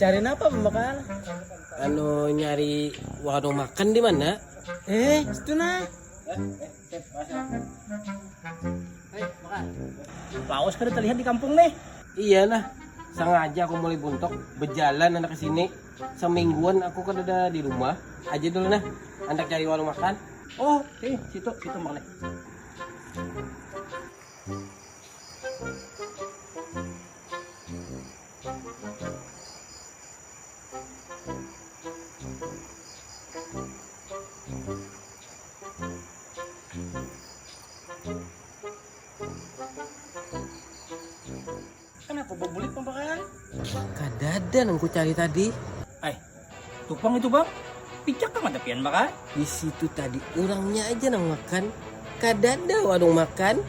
Cariin apa makan? Nyari warung makan di mana? Situ nah. Makan. Paus kan terlihat di kampung nih. Iya nah, sengaja aku mulai buntok berjalan anak kesini. Semingguan aku kan ada di rumah. Aja dulu nah, anak cari warung makan. Oh, situ makan. Kenapa berbulit pembakaran? Kadadan aku cari tadi. Tupang itu bang, picak kan ada pian makan? Di situ tadi orangnya aja nang makan. Kadada warung makan.